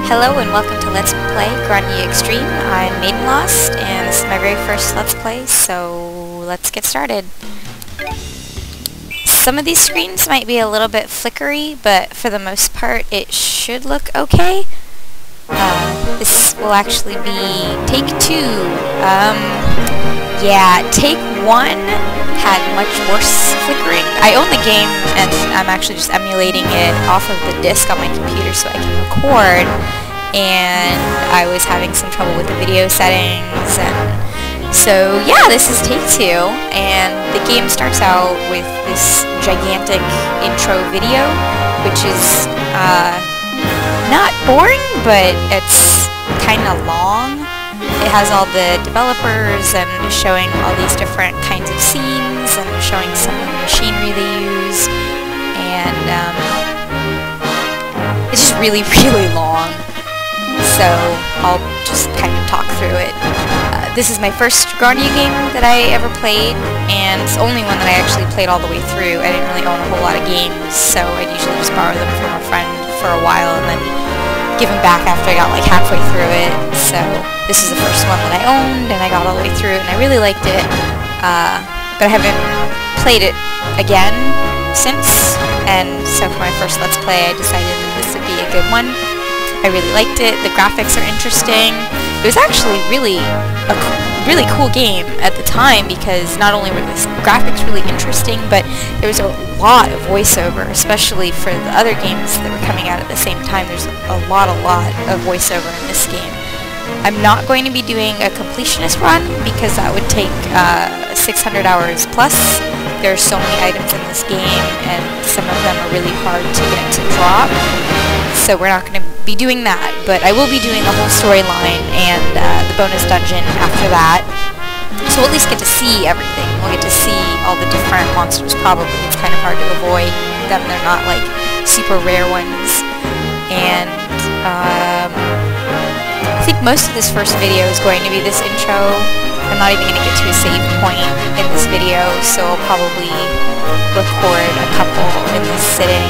Hello and welcome to Let's Play Grandia Xtreme. I'm Maiden Lost and this is my very first Let's Play, so let's get started. Some of these screens might be a little bit flickery, but for the most part it should look okay. This will actually be take two. Yeah, take one had much worse flickering. I own the game and I'm actually just emulating it off of the disc on my computer so I can record, and I was having some trouble with the video settings, and so yeah, this is take two, and the game starts out with this gigantic intro video, which is not boring, but it's kind of long. It has all the developers and showing all these different kinds of scenes and showing some of the machinery they use, and it's just really, really long, so I'll just kind of talk through it. This is my first Grandia game that I ever played, and it's the only one that I actually played all the way through. I didn't really own a whole lot of games, so I'd usually just borrow them from a friend for a while and then give them back after I got like halfway through it. So this is the first one that I owned, and I got all the way through it, and I really liked it, but I haven't played it again since, and so for my first Let's Play I decided that this would be a good one. I really liked it. The graphics are interesting. It was actually really a really cool game at the time, because not only were the graphics really interesting, but there was a lot of voiceover, especially for the other games that were coming out at the same time. There's a lot of voiceover in this game. I'm not going to be doing a completionist run because that would take 600 hours plus. There are so many items in this game, and some of them are really hard to get to drop, so we're not going to be doing that, but I will be doing the whole storyline and the bonus dungeon after that, so we'll at least get to see everything. We'll get to see all the different monsters. Probably it's kind of hard to avoid them. They're not like super rare ones, and I think most of this first video is going to be this intro. I'm not even going to get to a save point in this video, so I'll probably record a couple in this sitting.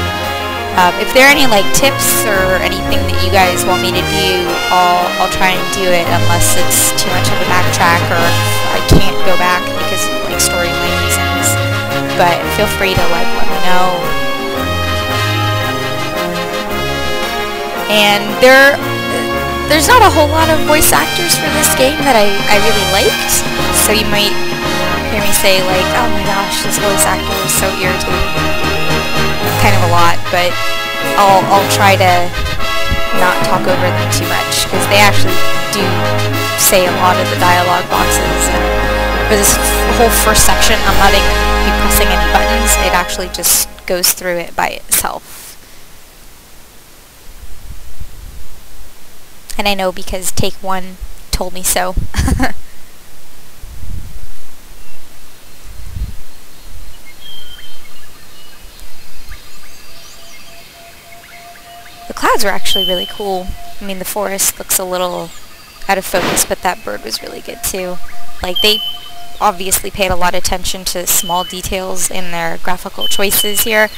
If there are any like tips or anything that you guys want me to do, I'll try and do it, unless it's too much of a backtrack or if I can't go back because of like storyline reasons. But feel free to like let me know. And there's not a whole lot of voice actors for this game that I really liked, so you might hear me say like, oh my gosh, this voice actor is so irritating. Kind of a lot, but I'll try to not talk over them too much, because they actually do say a lot of the dialogue boxes, and for this whole first section I'm not even be pressing any buttons. It actually just goes through it by itself. And I know because Take One told me so. The clouds are actually really cool. I mean, the forest looks a little out of focus, but that bird was really good too. Like, they obviously paid a lot of attention to small details in their graphical choices here.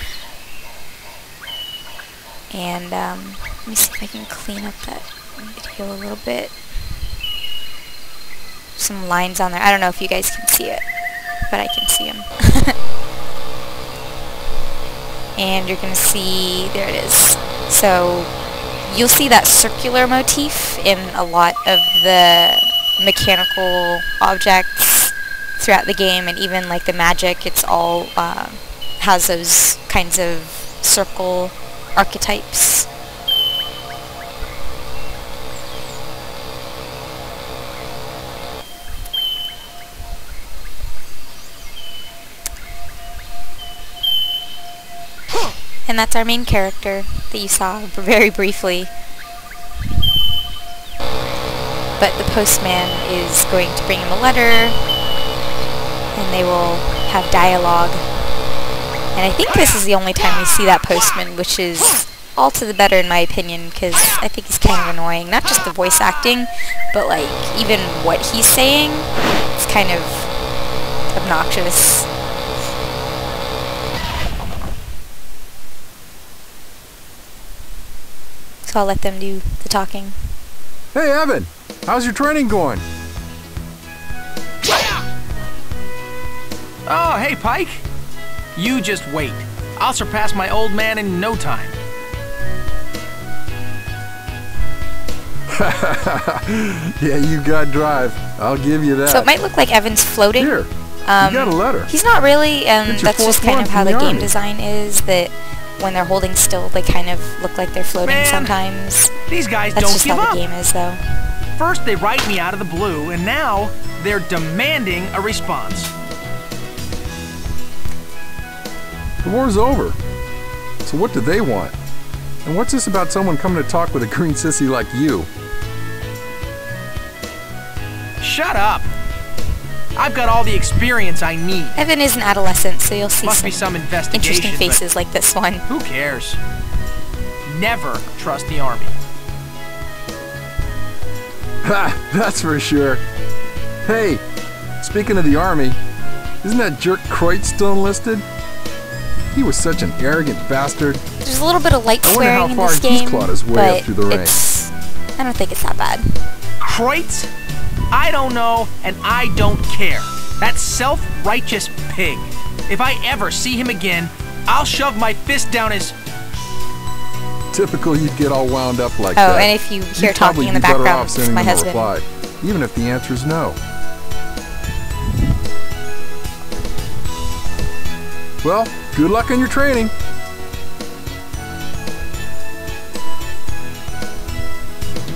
And let me see if I can clean up that video a little bit. Some lines on there. I don't know if you guys can see it, but I can see them. And you're going to see, there it is. So you'll see that circular motif in a lot of the mechanical objects throughout the game, and even like the magic, it's all has those kinds of circle archetypes. And that's our main character that you saw very briefly. But the postman is going to bring him a letter, and they will have dialogue. And I think this is the only time we see that postman, which is all to the better in my opinion, because I think he's kind of annoying. Not just the voice acting, but like even what he's saying. It's kind of obnoxious. so I'll let them do the talking. Hey, Evan! How's your training going? Oh, hey, Pike. You just wait. I'll surpass my old man in no time. Yeah, you got drive. I'll give you that. So it might look like Evan's floating. Here, you got a letter. He's not really, and that's just kind of how the game design is, that when they're holding still, they kind of look like they're floating sometimes. These guys That's don't just give how up. the game is, though. First, they write me out of the blue, and now they're demanding a response. The war's over. So what do they want? And what's this about someone coming to talk with a green sissy like you? Shut up. I've got all the experience I need. Evan is an adolescent, so you'll see Must be some investigation, interesting faces like this one. Who cares? Never trust the army. Ha! That's for sure. Hey, speaking of the army, isn't that jerk Kreutz still enlisted? He was such an arrogant bastard. There's a little bit of light swearing in this he's game, clawed his way up through the but ranks. I don't think it's that bad. Kreutz? I don't know, and I don't care. That self-righteous pig. If I ever see him again, I'll shove my fist down his... Typical you'd get all wound up like that. Oh, and if you hear talking in the background, it's my husband. Reply, even if the answer is no. Well, good luck on your training.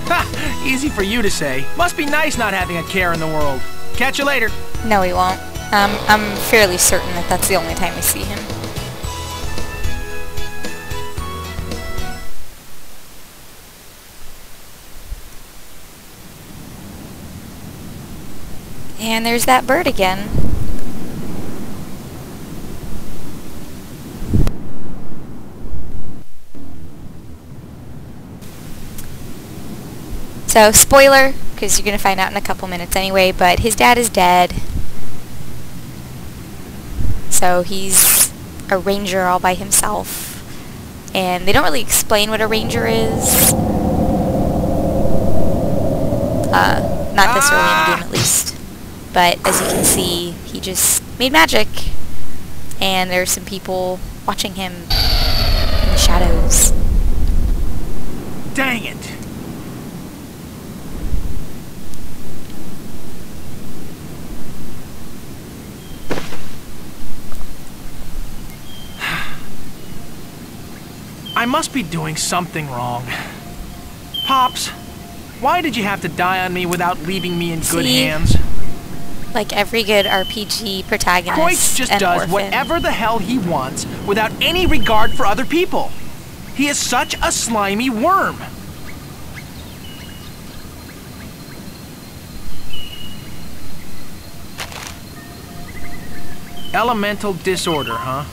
Ha! Easy for you to say. Must be nice not having a care in the world. Catch you later. No, he won't. I'm fairly certain that that's the only time we see him. And there's that bird again. So, spoiler, because you're going to find out in a couple minutes anyway, but his dad is dead. So he's a ranger all by himself. And they don't really explain what a ranger is. Not this early in the game, at least. But as you can see, he just made magic. And there's some people watching him in the shadows. Dang it. I must be doing something wrong. Pops, why did you have to die on me without leaving me in good hands? Like every good RPG protagonist, Kreutz just an does orphan. whatever the hell he wants without any regard for other people. He is such a slimy worm. Elemental disorder, huh?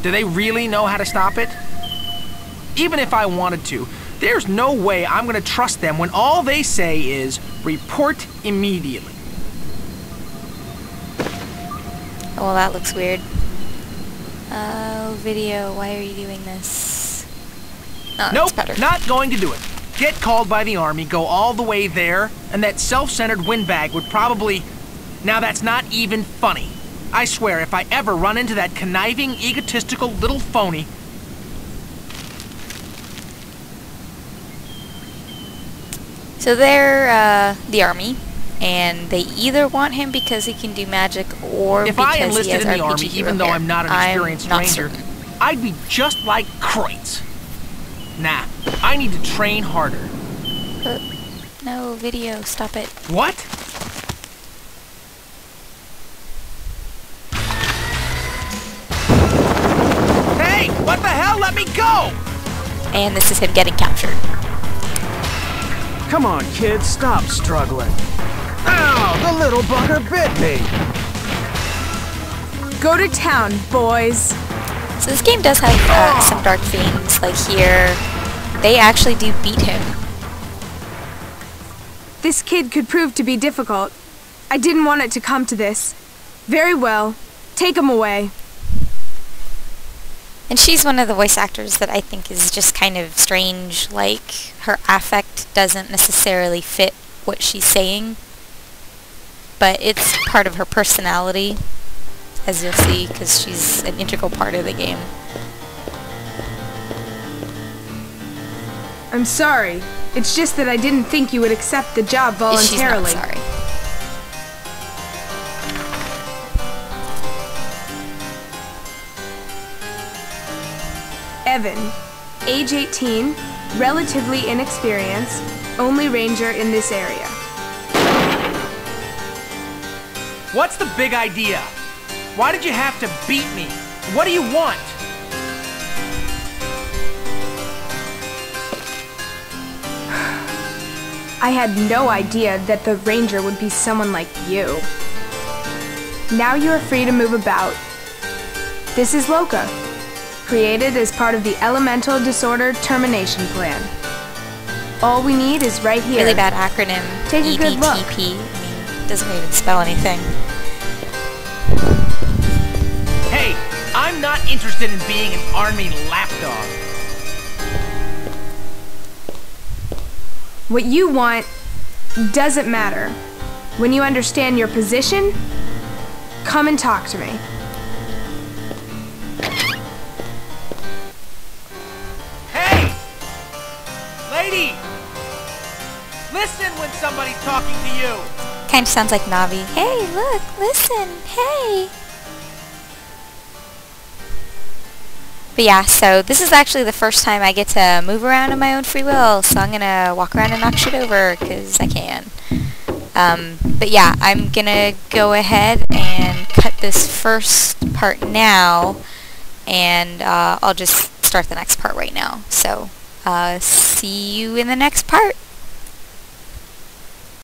Do they really know how to stop it? Even if I wanted to, there's no way I'm gonna trust them when all they say is, report immediately. Oh, well, that looks weird. Oh, video, why are you doing this? Oh, Nope, that's better. not going to do it. Get called by the army, go all the way there, and that self-centered windbag would probably... Now that's not even funny. I swear, if I ever run into that conniving, egotistical little phony... So they're the army, and they either want him because he can do magic or If because I enlisted he has in the RPG army, hero even though hair. I'm not an experienced not ranger, certain. I'd be just like Kreutz. Nah, I need to train harder. No, video, stop it. What? Hey, what the hell? Let me go! And this is him getting captured. Come on, kids, stop struggling. Ow, the little bugger bit me. Go to town, boys. So this game does have some dark themes, like here, they actually do beat him. This kid could prove to be difficult. I didn't want it to come to this. Very well. Take him away. And she's one of the voice actors that I think is just kind of strange, like her affect doesn't necessarily fit what she's saying, but it's part of her personality, as you'll see, because she's an integral part of the game. I'm sorry. It's just that I didn't think you would accept the job voluntarily. She's not sorry. Evan, age 18, relatively inexperienced, only ranger in this area. What's the big idea? Why did you have to beat me? What do you want? I had no idea that the ranger would be someone like you. Now you are free to move about. This is Loka, created as part of the Elemental Disorder Termination Plan. All we need is right here. Really bad acronym. Take a good look. EDTP. I mean, doesn't even spell anything. Hey, I'm not interested in being an army lapdog. What you want doesn't matter. When you understand your position, come and talk to me. Hey! Lady! Listen when somebody's talking to you! Kind of sounds like Navi. Hey, look, listen, hey! But yeah, so this is actually the first time I get to move around on my own free will, so I'm gonna walk around and knock shit over, because I can. But yeah, I'm gonna go ahead and cut this first part now, and I'll just start the next part right now. So, see you in the next part.